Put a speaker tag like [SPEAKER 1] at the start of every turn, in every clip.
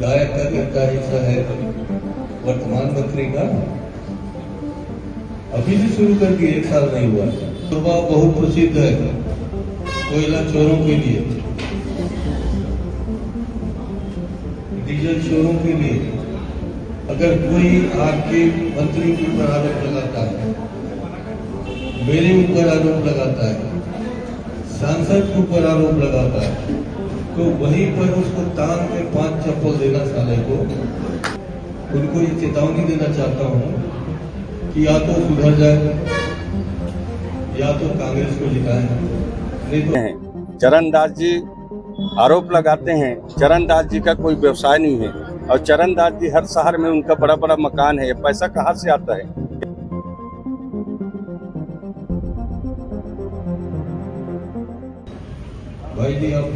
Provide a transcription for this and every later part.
[SPEAKER 1] विधायक का कितना हिस्सा है वर्तमान मंत्री का? अभी से शुरू करके 1 साल नहीं हुआ। कोरबा बहुत प्रसिद्ध है कोयला चोरों के लिए, डीजल चोरों के लिए। अगर कोई आपके मंत्री के ऊपर आरोप लगाता है, मेरे ऊपर आरोप लगाता है, सांसद के ऊपर आरोप लगाता है, तो वहीं पर उसको तान के 5 चप्पल देना साले को। उनको ये चेतावनी देना चाहता हूं कि या तो सुधर जाए या तो कांग्रेस को जिताएं, नहीं तो।
[SPEAKER 2] चरणदास जी आरोप लगाते हैं। चरणदास जी का कोई व्यवसाय नहीं है और चरणदास जी हर शहर में उनका बड़ा बड़ा मकान है। पैसा कहाँ से आता है?
[SPEAKER 1] भाई जी आप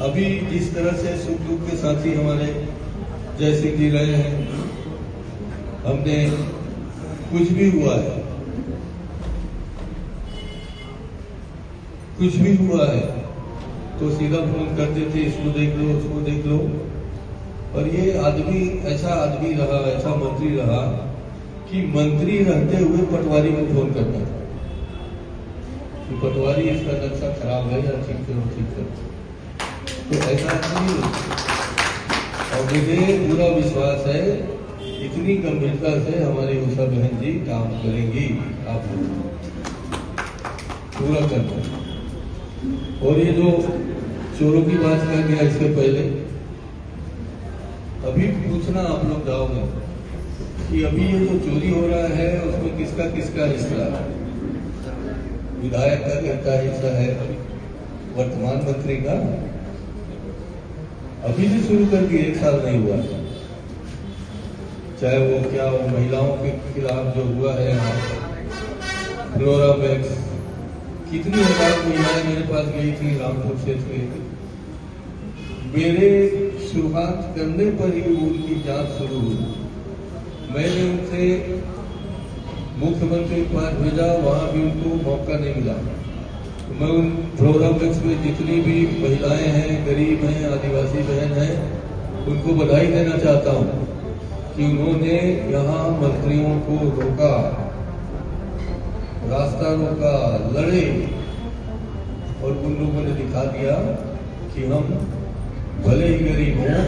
[SPEAKER 1] अभी जिस तरह से सुख दुख के साथी हमारे जैसे जी रहे हैं, हमने कुछ भी हुआ है, कुछ भी हुआ है तो सीधा फोन करते थे, इसको देख लो, उसको देख लो। और ये आदमी ऐसा आदमी रहा, ऐसा मंत्री रहा कि मंत्री रहते हुए पटवारी को फोन करता था कि पटवारी इसका नक्शा खराब है या ठीक करो, ठीक करो। तो ऐसा नहीं। और मुझे पूरा विश्वास है इतनी गंभीरता से हमारी उषा बहन जी काम करेंगी, आप पूरा करना। और ये जो चोरों की बात कर गया, इससे पहले अभी पूछना आप लोग जाओगे कि अभी ये जो चोरी हो रहा है उसमें किसका किसका हिस्सा है? विधायक का कितना हिस्सा है वर्तमान मंत्री का? अभी से शुरू करके 1 साल नहीं हुआ। चाहे वो क्या वो महिलाओं के खिलाफ जो हुआ है फ्लोरामैक्स, कितनी हजार महिलाएं मेरे पास गई थी रामपुर क्षेत्र में। मेरे शुरुआत करने पर ही उनकी जांच शुरू हुई। मैंने उनसे मुख्यमंत्री के पास भेजा, वहां भी उनको मौका नहीं मिला। मैं उन फ्लोरामैक्स में जितनी भी महिलाएं हैं, गरीब हैं, आदिवासी बहन हैं, उनको बधाई देना चाहता हूं कि उन्होंने यहाँ मंत्रियों को रोका, रास्ता रोका, लड़े और उन लोगों ने दिखा दिया कि हम भले ही गरीब हों,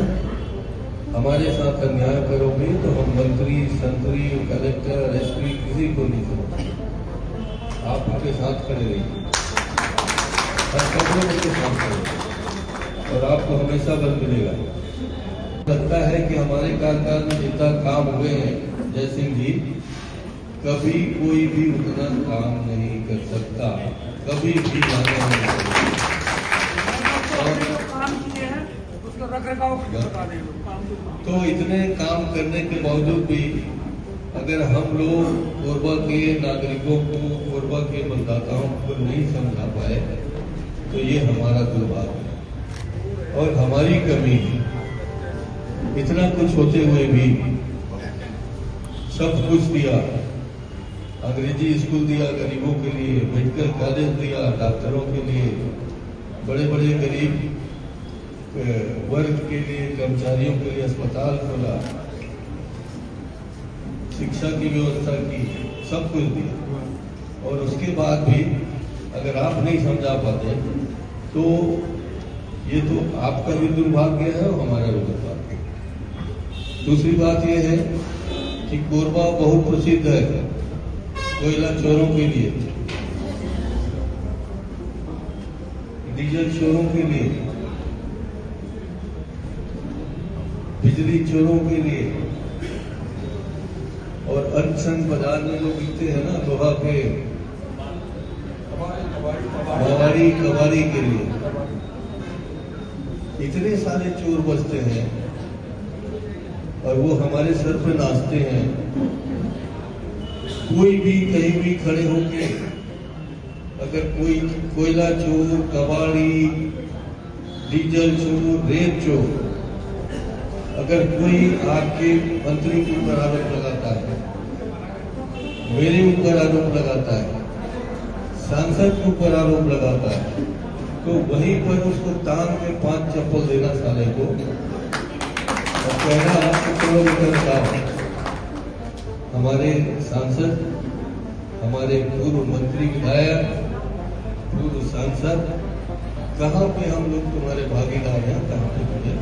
[SPEAKER 1] हमारे साथ अन्याय करोगे तो हम मंत्री, संतरी, कलेक्टर, एसपी किसी को नहीं करोगे, आप उनके साथ खड़े रहिए, हर कदम उनके साथ खड़े और आपको हमेशा बल मिलेगा। लगता है कि हमारे कार्यकाल में जितना काम हुए हैं जय सिंह जी, कभी कोई भी उतना काम नहीं कर सकता, कभी भी नहीं कर सकता। तो इतने काम करने के बावजूद भी अगर हम लोग कोरबा के नागरिकों को, कोरबा के मतदाताओं को नहीं समझा पाए तो ये हमारा दुर्भाग्य है और हमारी कमी है। इतना कुछ होते हुए भी सब कुछ दिया, अंग्रेजी स्कूल दिया गरीबों के लिए, मेडिकल कॉलेज दिया डॉक्टरों के लिए, बड़े बड़े गरीब वर्ग के लिए, कर्मचारियों के लिए अस्पताल खोला, शिक्षा की व्यवस्था की, सब कुछ दिया। और उसके बाद भी अगर आप नहीं समझा पाते तो ये तो आपका भी दुर्भाग्य है और हमारा भी दुर्भाग्य है। दूसरी बात यह है कि कोरबा बहुत प्रसिद्ध है कोयला चोरों के लिए, डीजल चोरों के लिए, बिजली चोरों के लिए और अनशन बाजार में लोग बिकते हैं ना लोहा के कबाड़ी के लिए, इतने सारे चोर बचते हैं और वो हमारे सर पे नाचते हैं। कोई भी कहीं भी खड़े होके अगर कोई कोयला चोर, कबाड़ी, डीजल चोर, रेत चोर, अगर कोई आपके मंत्री के ऊपर आरोप लगाता है, मेरे ऊपर आरोप लगाता है, सांसद के ऊपर आरोप लगाता है, तो वहीं पर उसको तान के 5 चप्पल देना साले को और कहना आपको किलोमीटर लाओ। हमारे सांसद, हमारे पूर्व मंत्री विधायक, पूर्व सांसद, कहाँ पे हम लोग तुम्हारे भागीदार हैं? कहाँ पे तुझे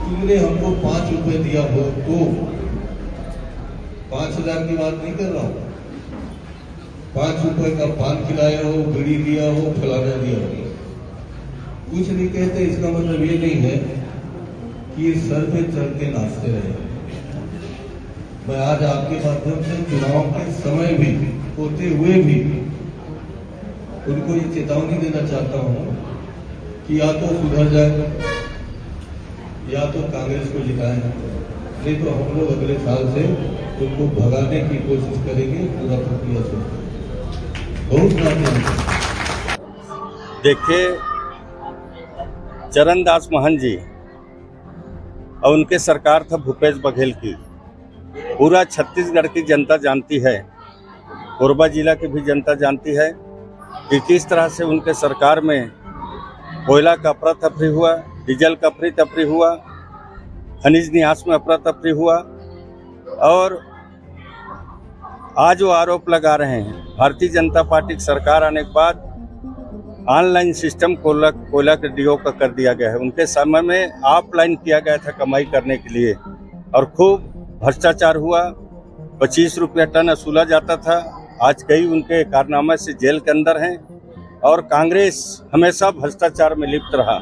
[SPEAKER 1] तुमने हमको 5 रुपए दिया हो तो 5,000 की बात नहीं कर रहा हूं। 5 रुपए का पान खिलाया हो, बीड़ी दिया हो, फलाना दिया हो, कुछ नहीं कहते। इसका मतलब ये नहीं है कि ये सर पे चढ़ के नाचते रहे। मैं आज आपके माध्यम से चुनाव के समय भी होते हुए भी उनको ये चेतावनी देना चाहता हूं कि या तो सुधर जाए या तो कांग्रेस को जिताएं, नहीं तो हम लोग अगले साल से उनको भगाने की कोशिश करेंगे। पूरा प्रक्रिया से बहुत
[SPEAKER 2] देखिए, चरणदास महंत जी और उनके सरकार था भूपेश बघेल की, पूरा छत्तीसगढ़ की जनता जानती है, कोरबा जिला की भी जनता जानती है कि किस तरह से उनके सरकार में कोयला का अफरा तफरी हुआ, डीजल का अफरी तफरी हुआ, खनिज न्यास में अफरा तफरी हुआ। और आज वो आरोप लगा रहे हैं भारतीय जनता पार्टी की सरकार आने के बाद ऑनलाइन सिस्टम कोयला के डीओ का कर दिया गया है। उनके समय में ऑफलाइन किया गया था कमाई करने के लिए और खूब भ्रष्टाचार हुआ। 25 रुपया टन वसूला जाता था। आज कई उनके कारनामे से जेल के अंदर हैं और कांग्रेस हमेशा भ्रष्टाचार में लिप्त रहा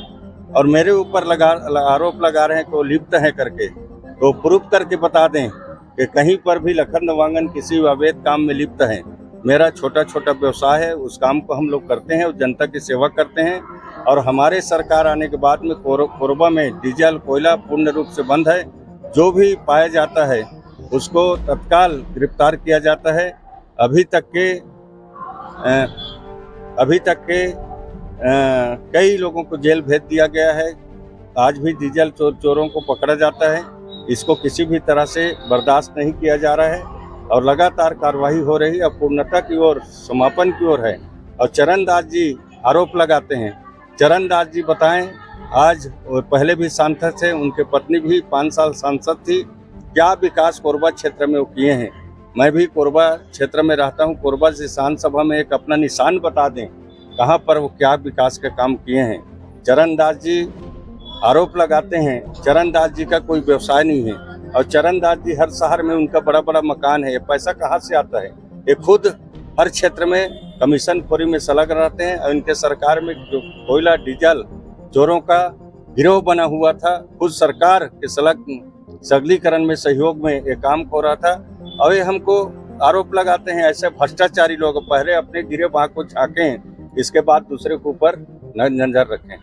[SPEAKER 2] और मेरे ऊपर आरोप लगा रहे हैं कि वो लिप्त हैं करके, तो प्रूफ करके बता दें कि कहीं पर भी लखन वांगन किसी अवैध काम में लिप्त हैं। मेरा छोटा छोटा व्यवसाय है, उस काम को हम लोग करते हैं, उस जनता की सेवा करते हैं। और हमारे सरकार आने के बाद में कोरबा में डीजल कोयला पूर्ण रूप से बंद है। जो भी पाया जाता है उसको तत्काल गिरफ्तार किया जाता है। अभी तक के कई लोगों को जेल भेज दिया गया है। आज भी डीजल चोरों को पकड़ा जाता है। इसको किसी भी तरह से बर्दाश्त नहीं किया जा रहा है और लगातार कार्रवाई हो रही है, पूर्णता की ओर, समापन की ओर है। और चरणदास जी आरोप लगाते हैं। चरणदास जी बताएं, आज पहले भी सांसद थे, उनके पत्नी भी 5 साल सांसद थी, क्या विकास कोरबा क्षेत्र में वो किए हैं। मैं भी कोरबा क्षेत्र में रहता हूं। कोरबा से विधानसभा में एक अपना निशान बता दें कहां पर वो क्या विकास के काम किए हैं। चरणदास जी आरोप लगाते हैं। चरणदास जी का कोई व्यवसाय नहीं है और चरणदास जी हर शहर में उनका बड़ा बड़ा मकान है। ये पैसा कहाँ से आता है? ये खुद हर क्षेत्र में कमीशन खोरी में संलग्न रहते हैं और इनके सरकार में जो कोयला डीजल चोरों का गिरोह बना हुआ था, खुद सरकार के सगलीकरण में सहयोग में ये काम हो रहा था। और ये हमको आरोप लगाते हैं ऐसे भ्रष्टाचारी लोग पहले अपने गिरे बाग को झाँकें, इसके बाद दूसरे के ऊपर नजर रखें।